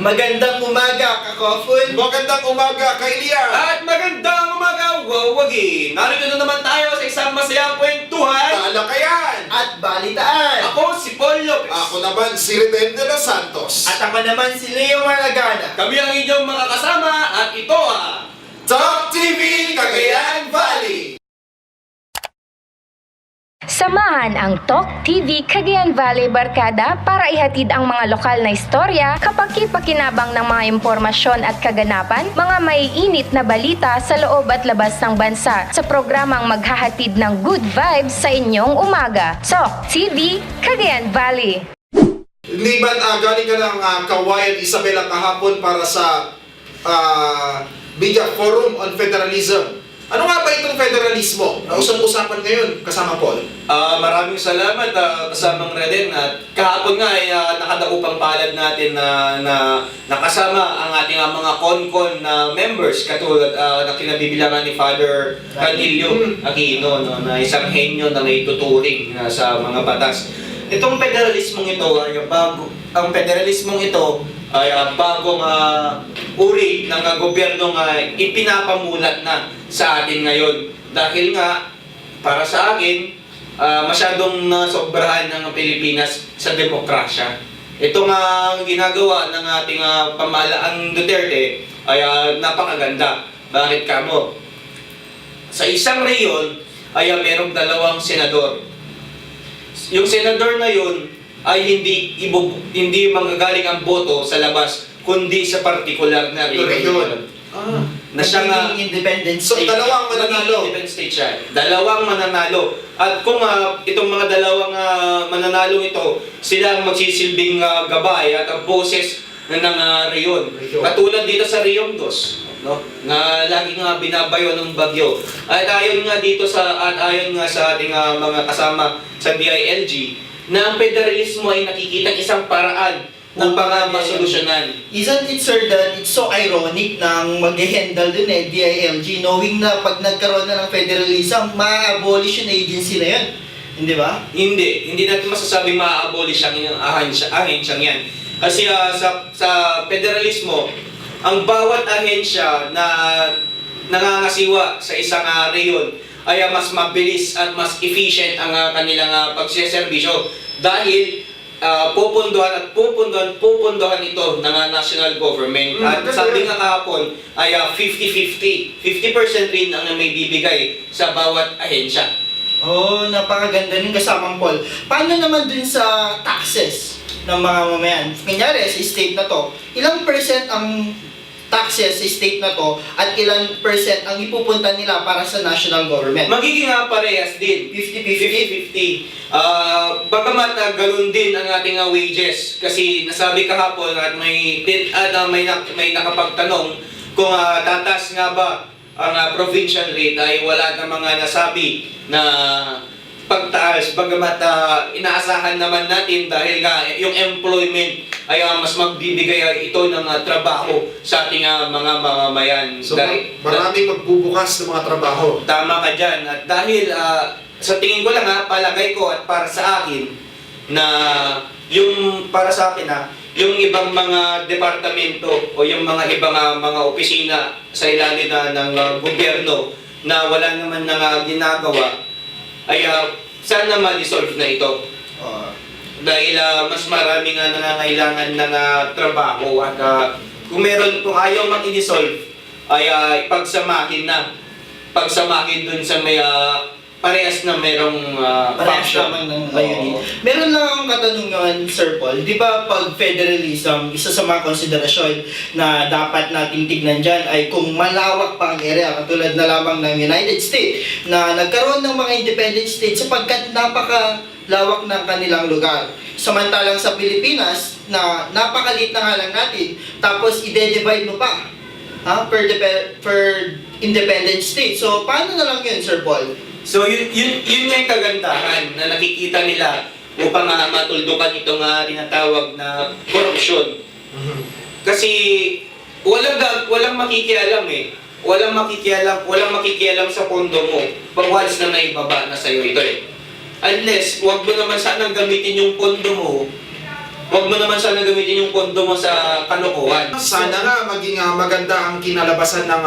Magandang umaga, Kakofun! Magandang umaga kay Lian! At magandang umaga, wawagi! Narito na naman tayo sa isang masayang kwentuhan Talakayan! At balitaan! Ako si Paul Lopez. Ako naman si Reden de los Santos. At ako naman si Leo Maragana. Kami ang inyong mga kasama at ito Top TV Cagayan Valley! Samahan ang Talk TV Cagayan Valley Barkada para ihatid ang mga lokal na istorya, kapaki-pakinabang ng mga impormasyon at kaganapan, mga maiinit na balita sa loob at labas ng bansa sa programang maghahatid ng good vibes sa inyong umaga. Talk TV Cagayan Valley. Hindi ba galing ka ng Kawayan Isabela kahapon para sa Media Forum on Federalism? Ano nga ba itong federalismo na usap-usapan ngayon kasama Paul? Maraming salamat kasamang Reden at kahapon nga ay nakadaupang palad natin na nakasama ang ating mga con na members katulad na kinabibilangan ni Father Canilio Aquino, no, na isang henyo na may tuturing sa mga batas. Itong federalismong ito ay ang federalismong ito ay bagong uri ng gobyernong ipinapamulat na sa atin ngayon. Dahil nga, para sa akin, masyadong nasobrahan ng Pilipinas sa demokrasya. Ito nga ang ginagawa ng ating pamahalaang Duterte ay napakaganda. Bakit kamo? Sa isang reyon ay merong dalawang senador. Yung senador na yun ay hindi manggagaling ang boto sa labas, kundi sa partikular na reyon. Na siya nga independent So, state. dalawang mananalo. Independent state siya. Dalawang mananalo. At kung itong mga dalawang mananalo ito, sila ang magsisilbing gabay at ang boses ng reyon. Katulad dito sa Riyong 2, no? Na laging binabayo ng bagyo. At ayon nga sa ating mga kasama sa DILG, na ang federalismo ay nakikita isang paraan upang masolusyonan. Isn't it, sir, that it's so ironic nang mag-handle dun DILG, knowing na pag nagkaroon na ng federalism, ma-abolish yung agency na yun. Hindi ba? Hindi natin masasabing ma-abolish ang ahensyang yan. Kasi sa federalismo, ang bawat ahensya na nangangasiwa sa isang reyon ay mas mabilis at mas efficient ang kanilang pagsiservisyo dahil pupunduhan ito ng national government. At sabi nga kahapon ay 50-50. 50% rin ang may bibigay sa bawat ahensya. Oh, napakaganda ng kasamang Paul. Paano naman dun sa taxes ng mga mamayan? Kunyari, sa state na to, ilang percent ang taxes sa state na to at ilang percent ang ipupunta nila para sa national government? Magiging parehas din. 50-50. Bagamat ganun din ang ating wages. Kasi nasabi kahapon at may nakapagtanong kung tatas nga ba ang provincial rate, ay wala na mga nasabi na pagtaas, bagamat inaasahan naman natin dahil nga yung employment ay mas magbibigay ito ng trabaho sa ating mga mamamayan. So, maraming magbubukas ng mga trabaho. Tama ka dyan. At dahil sa tingin ko lang palagay ko at para sa akin na yung para sa akin yung ibang mga departamento o yung mga ibang mga opisina sa ilalim ng gobyerno na wala naman ginagawa ay sana ma-dissolve na ito. Dahil mas marami nga nangangailangan ng trabaho at kung ayaw mag-i-dissolve ay pagsamahin dun sa may parehas na merong Parehas function. naman ng layunin. Meron lang akong katanungan, Sir Paul. Di ba pag federalism, isa sa mga konsiderasyon na dapat nating tignan dyan ay kung malawak pa ang area, katulad na lamang ng United States, na nagkaroon ng mga independent states sapagkat napakalawak ng kanilang lugar. Samantalang sa Pilipinas, na napakalit na nga lang natin, tapos i-divide mo pa per independent state. So, paano na lang yun, Sir Paul? So yun nga yung kagandahan na nakikita nila upang matuldukan itong tinatawag na korupsyon. Kasi walang makikialam Walang makikialam sa pondo mo pag once na naibaba na sa'yo ito Unless, huwag mo naman sanang gamitin yung pondo mo Huwag mo naman sana gamitin yung pondo mo sa kalokohan. Sana nga maging maganda ang kinalabasan ng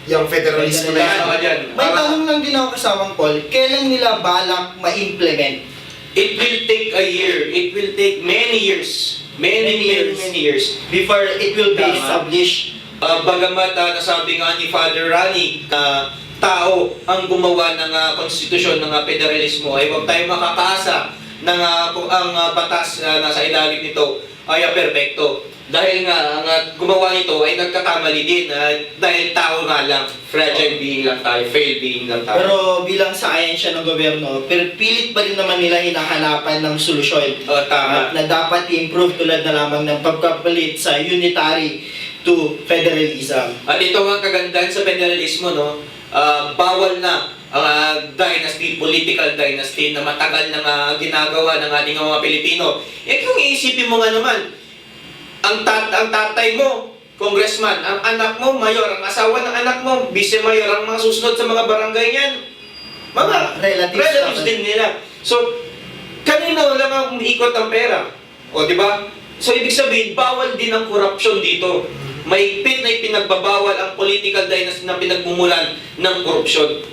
yung federalismo na yan. Tama ka dyan. May tanong lang din ako kasamang Paul, kailan nila balak ma-implement? It will take a year. It will take many years. Many years. Before it will be Tama. established. Bagamat nasabi nga ni Father Rani na tao ang gumawa ng konstitusyon ng federalismo, ay huwag tayong makakaasa na kung ang batas na nasa ilalim nito ay perpekto. Dahil nga, ang gumawa nito ay nagkakamali din dahil tao nga lang, fragile being lang tayo, fail being lang tayo. Pero bilang sa ahensya ng gobyerno, pero pilit pa rin naman nila hinahanapan ng solusyon. Tama. Na dapat i-improve tulad na lamang ng pagkapalit sa unitary to federalism. At ito nga kagandahan sa federalismo, no? Bawal na ang dynasty, political dynasty na matagal na ginagawa ng ating mga Pilipino. Kung iisipin mo nga naman, ang tatay mo, congressman, ang anak mo, mayor, ang asawa ng anak mo, vice-mayor, ang mga susunod sa mga barangay niyan, mga relatives din nila. So, kanina lang ang umiikot ang pera. O, di ba? So, ibig sabihin, bawal din ang korupsyon dito. Mahigpit na ipinagbabawal ang political dynasty na pinagmumulan ng korupsyon.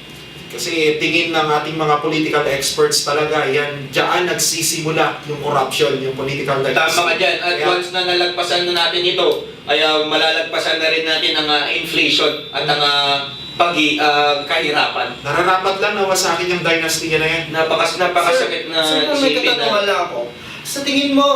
Kasi tingin ng ating mga political experts talaga, yan, diyan nagsisimula yung corruption, yung political dynasty. Tama ka dyan. At Kaya- once na nalagpasan na natin ito, ay malalagpasan na rin natin ang inflation at ang kahirapan. Nararapat lang na wasakin yung dynasty na yan. Napakasakit na Sir, may isipin katanungan na. lang ako. Sa tingin mo,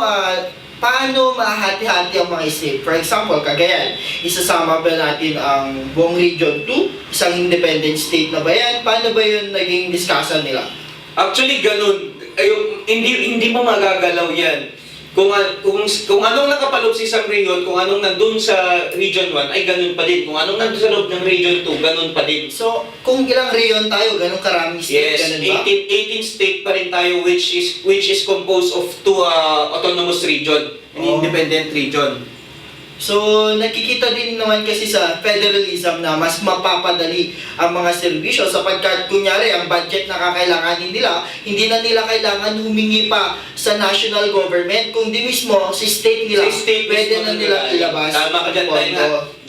paano mahati-hati ang mga state? For example, Cagayan, isasama ba natin ang buong Region 2? Isang independent state na ba yan? Paano ba yun naging discussion nila? Actually, ganun. Hindi mo magagalaw yan. Kung anong nakapaloob sa isang region, kung anong nandun sa Region 1, ay ganun pa din. Kung anong nandun sa loob ng Region 2, ganun pa din. So, kung ilang region tayo, ganun karami state, Yes, ganun ba? 18 state pa rin tayo which is composed of 2 autonomous region, an Oh. independent region. So, nakikita din naman kasi sa federalism na mas mapapadali ang mga serbisyo sapagkat kunyari ang budget na kakailanganin nila, hindi na nila kailangan humingi pa sa national government, kundi mismo si state nila, Sa state pwede mismo na nila ilabas. Tama ka dyan,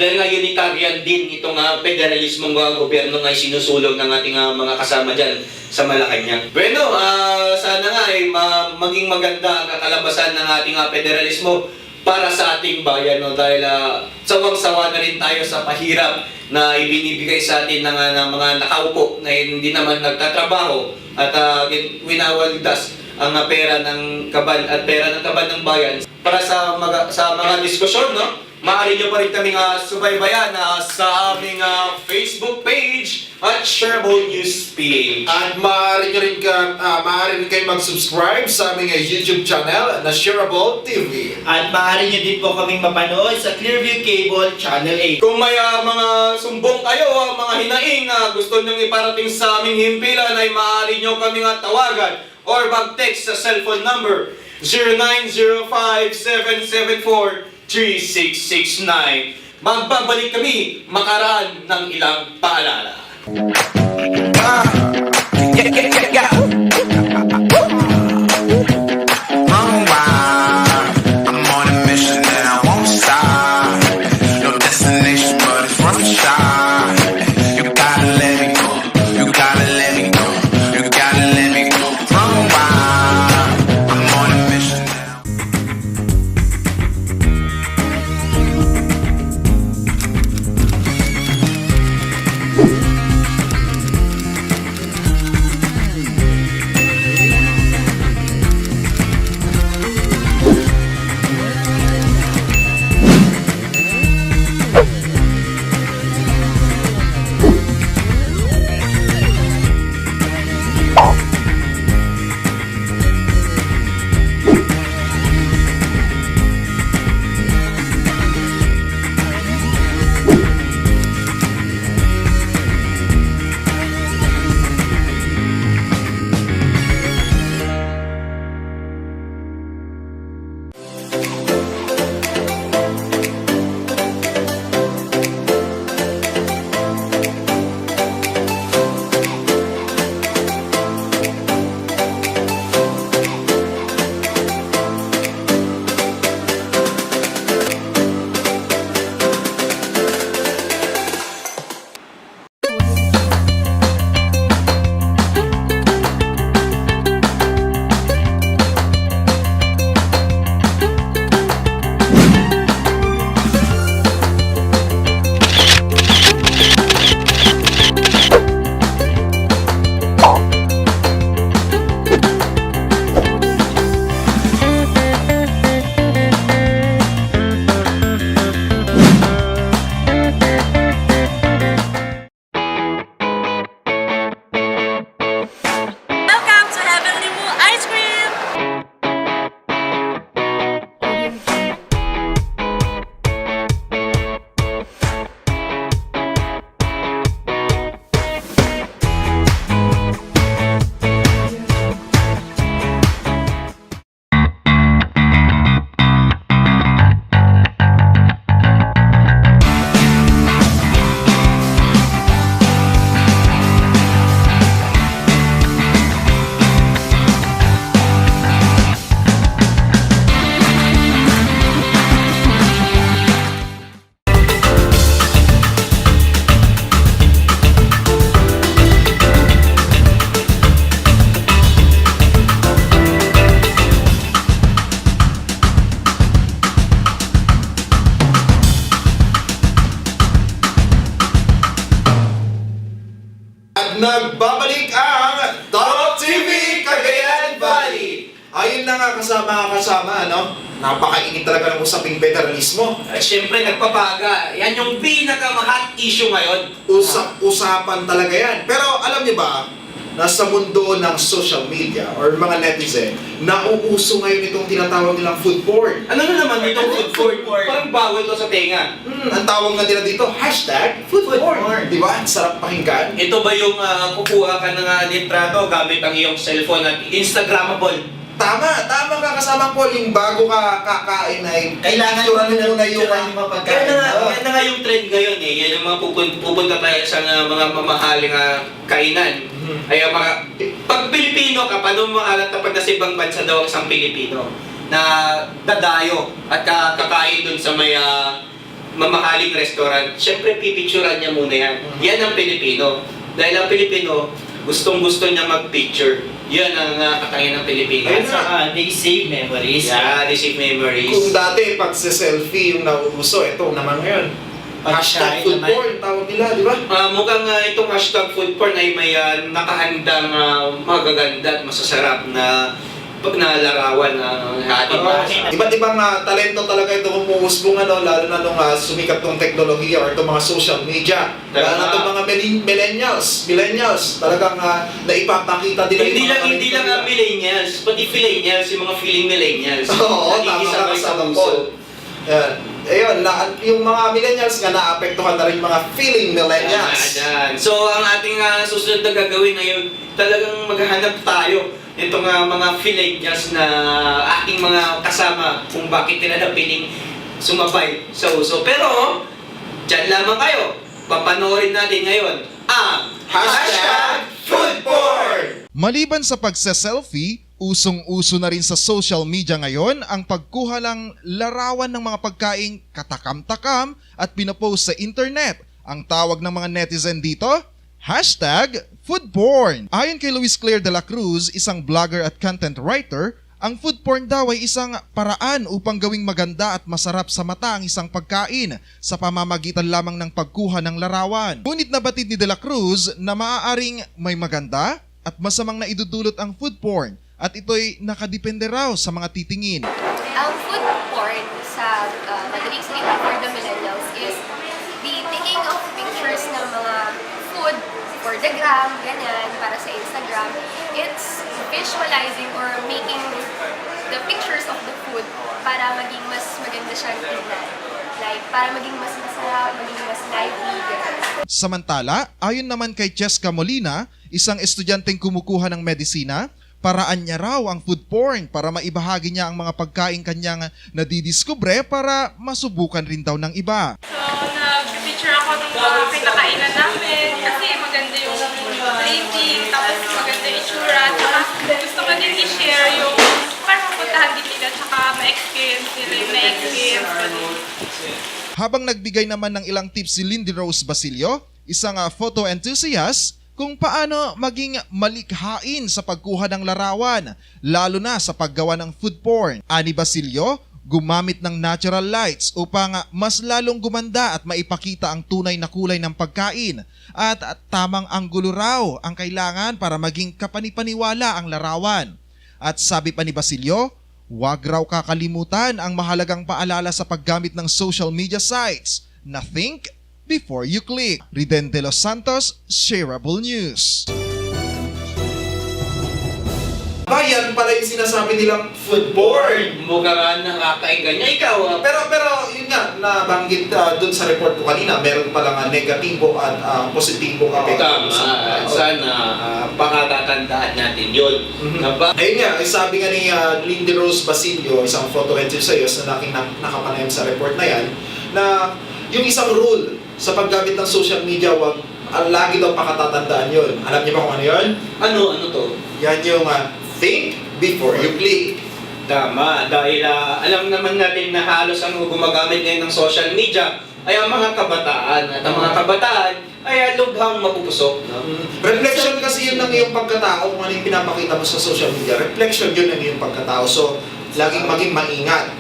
dahil nga unitarian din itong federalismong gobyerno nga sinusulong ng ating mga kasama dyan sa Malacanang. Bueno, sana nga ay maging maganda ang kakalabasan ng ating federalismo para sa ating bayan, no? Dahil sawang-sawa na rin tayo sa pahirap na ibinibigay sa atin ng mga nakaupo na hindi naman nagtatrabaho at winawaldas ang pera ng kaban at pera ng kaban ng bayan. Para sa mga diskusyon, no? Maaari nyo pa rin kaming subaybayan sa aming Facebook page at Shareable News PH. At maaari rin kayo mag-subscribe sa aming YouTube channel na Shareable TV. At maaari nyo din po kaming mapanood sa Clearview Cable Channel 8. Kung may mga sumbong kayo, mga hinaing na gusto nyong iparating sa aming himpilan, ay maaari nyo kaming tawagan or mag-text sa cellphone number 0905-774-3669. Magbabalik kami makaraan ng ilang paalala. I'm on a mission and I won't stop. No destination, but it's worth a shot. You gotta let me go. You gotta let me go. You gotta let me go. Run wild. I'm on a mission and I Nagbabalik ang Top TV Cagayan Valley. Ayun na nga kasama, ano? Napakainit talaga ng usaping federalismo. Siyempre, nagpapaga. Yan yung pinaka-hot issue ngayon. Usapan talaga yan. Pero alam niyo ba, nasa mundo ng social media or mga netizen, nauuso ngayon itong tinatawag nilang food porn. Ano na naman itong food porn? Parang bawal to sa tenga. Ang tawag nga nila dito, #food porn. Di ba? Ang sarap pakinggan. Ito ba yung kukuha ka ng litrato gamit ang iyong cellphone at Instagrammable? Tama ka kasama Paul, yung bago ka kakain ay Kailangan picturean mo muna yung mapagkain. Yan na nga yung trend ngayon eh. Yan yung mga pupunta tayo sa mga mamahaling kainan. Ay mga pag Pilipino ka, paano mo makalat pag nasa ibang bansa daw ang isang Pilipino na dadayo at kakain dun sa may mamahaling restaurant? Siyempre pipicturean niya muna yan. Yan ang Pilipino. Dahil ang Pilipino, gustong-gusto niya mag-picture. Yan ang kakain ng Pilipino. Ayun At saka, they save memories. Yeah, they save memories. Kung dati pag selfie yung nauuso, ito naman ngayon. Pag-shine #food naman. porn, tawag nila, di ba? Mukhang itong #food porn ay may nakahandang magaganda at masasarap na larawan ng ating mga Iba't ibang talento talaga ito umuusbong lalo na nung sumikat tong teknolohiya or itong mga social media. Lalo na itong mga millennials, talagang naipapakita din Hindi yung mga lang talento nila. millennials, pati millennials, yung mga feeling millennials. Oo, tama ka kasama Paul. Yan. Ayun, yung mga millennials nga naapektuhan na rin mga feeling millennials. Yan. So, ang ating susunod na gagawin ngayon, talagang maghahanap tayo itong mga millennials na ating mga kasama kung bakit nila napiling sumabay sa uso. Pero, dyan lamang kayo. Papanoorin natin ngayon ang #foodporn. Maliban sa pagse-selfie, usong-uso na rin sa social media ngayon ang pagkuha ng larawan ng mga pagkaing katakam-takam at pinapost sa internet. Ang tawag ng mga netizen dito, #foodporn. Ayon kay Luis Claire de la Cruz, isang vlogger at content writer, ang food porn daw ay isang paraan upang gawing maganda at masarap sa mata ang isang pagkain sa pamamagitan lamang ng pagkuha ng larawan. Ngunit nabatid ni de la Cruz na maaaring may maganda at masamang naidudulot ang food porn at ito'y nakadepende raw sa mga titingin. Ang food porn sa madaling salita for the millennials is the taking of pictures ng mga food for the gram, ganyan, para sa Instagram. It's visualizing or making the pictures of the food para maging mas maganda siyang tignan. Like, para maging mas masarap, maging mas lively, ganyan. Samantala, ayon naman kay Cheska Molina, isang estudyanteng kumukuha ng medisina, paraan niya raw ang food porn para maibahagi niya ang mga pagkain kanyang nadidiskubre para masubukan rin daw ng iba. So, nag-picture ako ng mga kinakainan namin kasi maganda yung plating, tapos maganda yung itsura, tsaka gusto ko din i-share yung parang mapuntahan din nila, tsaka ma-experience nila yung na-experience ko din. Habang nagbigay naman ng ilang tips si Lindy Rose Basilio, isang photo enthusiast, kung paano maging malikhain sa pagkuha ng larawan, lalo na sa paggawa ng food porn. Ani Basilio, gumamit ng natural lights upang mas lalong gumanda at maipakita ang tunay na kulay ng pagkain. At tamang anggulo raw ang kailangan para maging kapanipaniwala ang larawan. At sabi pa ni Basilio, huwag raw kakalimutan ang mahalagang paalala sa paggamit ng social media sites na think before you click. Riden de los Santos, Shareable News. Bayan pala yung sinasabi nilang food porn. Mukhang nakakainggan niya. Ikaw, Pero yun nga, nabanggit dun sa report ko kanina, meron palang negatibo at positibo tama. sa Sana pakatatandaan natin yun. Ayun nga, sabi nga ni Lindy Rose Basilio, isang photo enthusiast na nakapanayam sa report na yan, na yung isang rule sa paggamit ng social media, wag lagi daw pakatatandaan yun. Alam niyo ba kung ano yun? Ano to? Yan yung think before you click. Tama, dahil alam naman natin na halos ang gumagamit ngayon ng social media ay ang mga kabataan. At ang mga kabataan ay lubhang mapupusok. No? Reflection kasi yun ng iyong pagkatao, kung ano yung pinapakita mo sa social media. Reflection yun ng iyong pagkatao. So, laging maging maingat.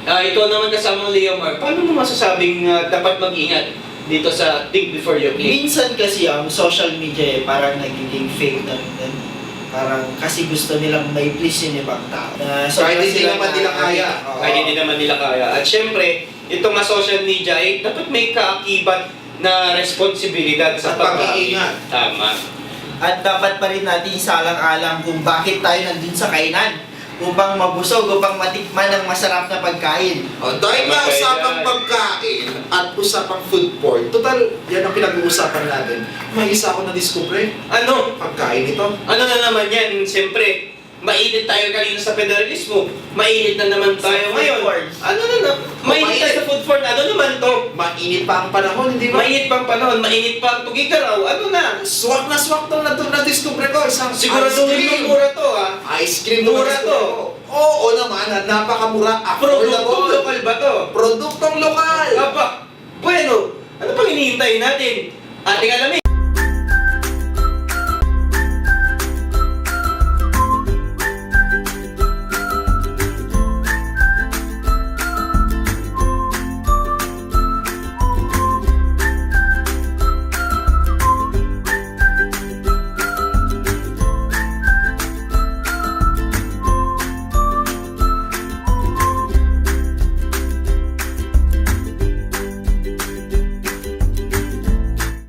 Ito naman kasamang Leomar, paano mo masasabing dapat mag-ingat? dito sa Think Before You Click. Minsan kasi ang social media parang nagiging fake na rin. Parang kasi gusto nilang may please yung ibang tao. Kahit hindi naman nila kaya. Oo. Kahit hindi naman nila kaya. At syempre, itong mga social media ay dapat may kaakibat na responsibilidad sa At pag-iingat. Tama. At dapat pa rin natin isalang-alang kung bakit tayo nandun sa kainan. Upang mabusog, upang matikman ng masarap na pagkain. Dahil Tama nga kayo usapang dyan. pagkain at usapang food porn, total, yan ang pinag-uusapan natin. May isa ako na-discover, Ano? pagkain ito. Ano na naman yan? Siyempre, mainit tayo kanina sa federalismo. Mainit na naman tayo Sa ngayon. food porn. Ano na na? Mainit tayo sa food porn. Ano naman to? Mainit pa ang panahon, hindi ba? Mainit pang panahon, mainit pa ang tugigaraw. Ano na? Swak tong na-discover ko. Isang Siguraduhin ice cream. mo mura to ha. Ice cream Mura na-discover to. ko. Oo naman, napakamura. Produktong Affordable. lokal ba to? Produktong lokal. Aba, bueno, ano pang hinihintay natin? Ating alamin.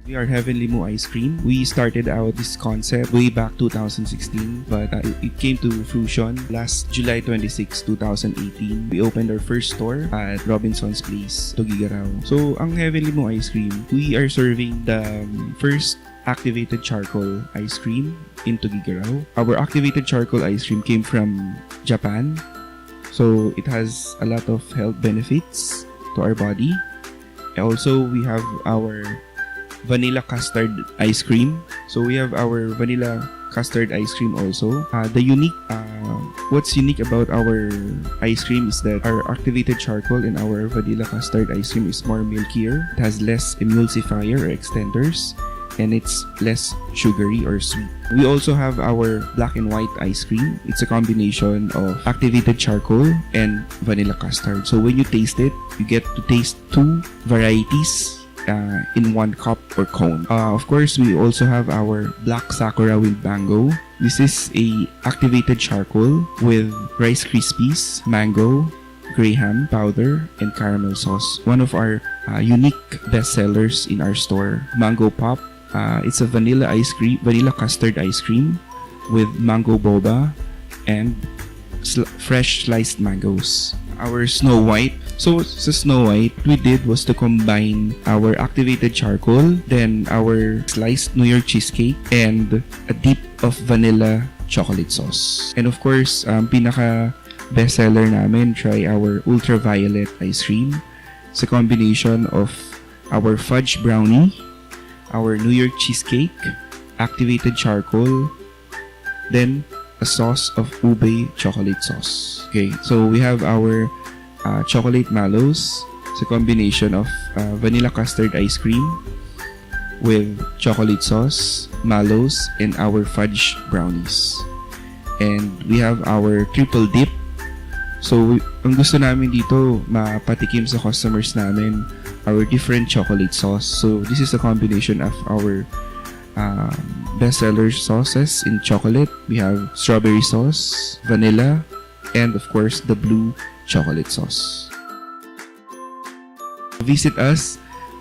We are Heavenly Moo Ice Cream. We started out this concept way back 2016, but it came to fruition last July 26, 2018. We opened our first store at Robinson's Place, Tugigaraw. So, ang Heavenly Moo Ice Cream, we are serving the first activated charcoal ice cream in Tugigaraw. Our activated charcoal ice cream came from Japan. So, it has a lot of health benefits to our body. Also, we have our vanilla custard ice cream. So we have our vanilla custard ice cream also. What's unique about our ice cream is that our activated charcoal in our vanilla custard ice cream is more milkier. It has less emulsifier or extenders, and it's less sugary or sweet. We also have our black and white ice cream. It's a combination of activated charcoal and vanilla custard. So when you taste it, you get to taste two varieties in one cup or cone. Of course, we also have our black sakura with mango. This is a activated charcoal with Rice Krispies, mango, graham powder, and caramel sauce. One of our unique bestsellers in our store, Mango Pop. It's a vanilla custard ice cream with mango boba and fresh sliced mangoes. Our Snow White. So sa Snow White, what we did was to combine our activated charcoal, then our sliced New York cheesecake, and a dip of vanilla chocolate sauce. And of course, pinaka bestseller namin, try our ultraviolet ice cream. It's a combination of our fudge brownie, our New York cheesecake, activated charcoal, then a sauce of ube chocolate sauce. Okay, so we have our chocolate mallows. It's a combination of vanilla custard ice cream with chocolate sauce, mallows, and our fudge brownies. And we have our triple dip. So, ang gusto namin dito, mapatikim sa customers namin our different chocolate sauce. So, this is a combination of our bestseller sauces in chocolate. We have strawberry sauce, vanilla, and of course the blue chocolate sauce. Visit us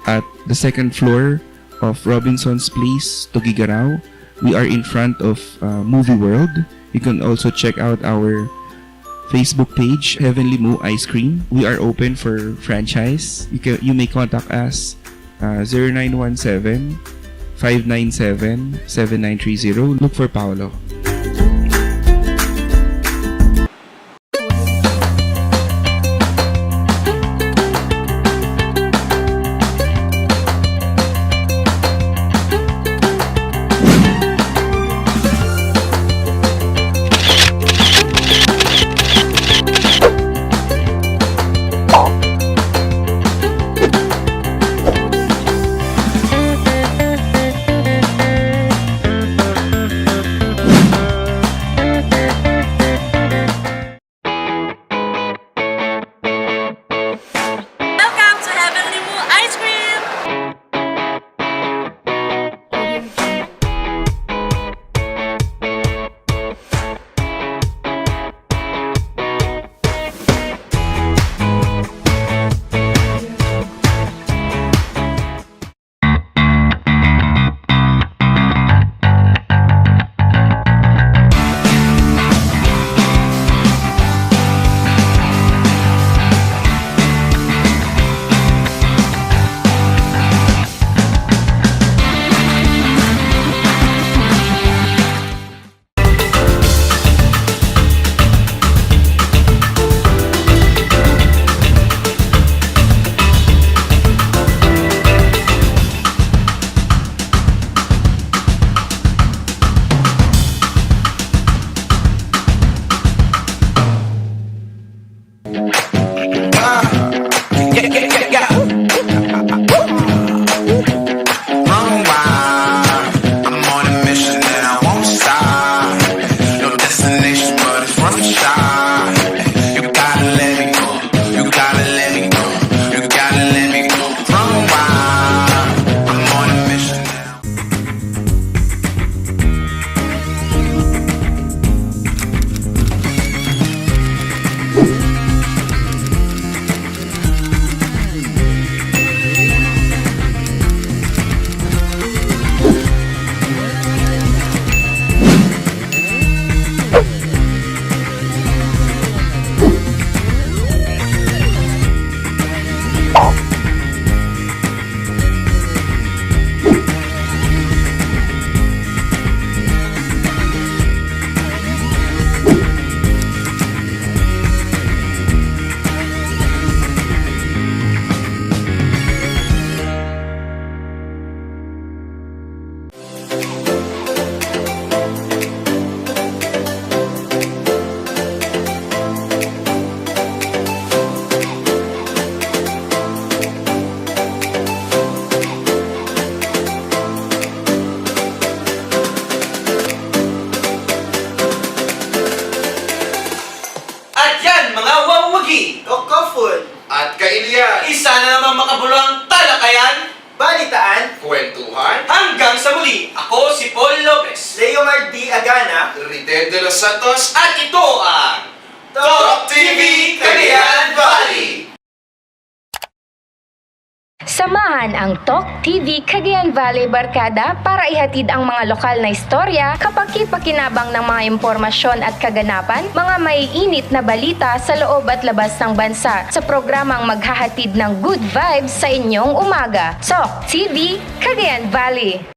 at the second floor of Robinson's Place, Tugigaraw. We are in front of Movie World. You can also check out our Facebook page, Heavenly Moo Ice Cream. We are open for franchise. You may contact us 0917 597-7930. Look for Paolo. muli, ako si Paul Lopez. Leo Marti Agana. Riten de los Santos. At ito ang Top TV Cagayan Valley. Samahan ang Talk TV Cagayan Valley Barkada para ihatid ang mga lokal na istorya, kapaki-pakinabang ng mga impormasyon at kaganapan, mga maiinit na balita sa loob at labas ng bansa sa programang maghahatid ng good vibes sa inyong umaga. Talk TV Cagayan Valley.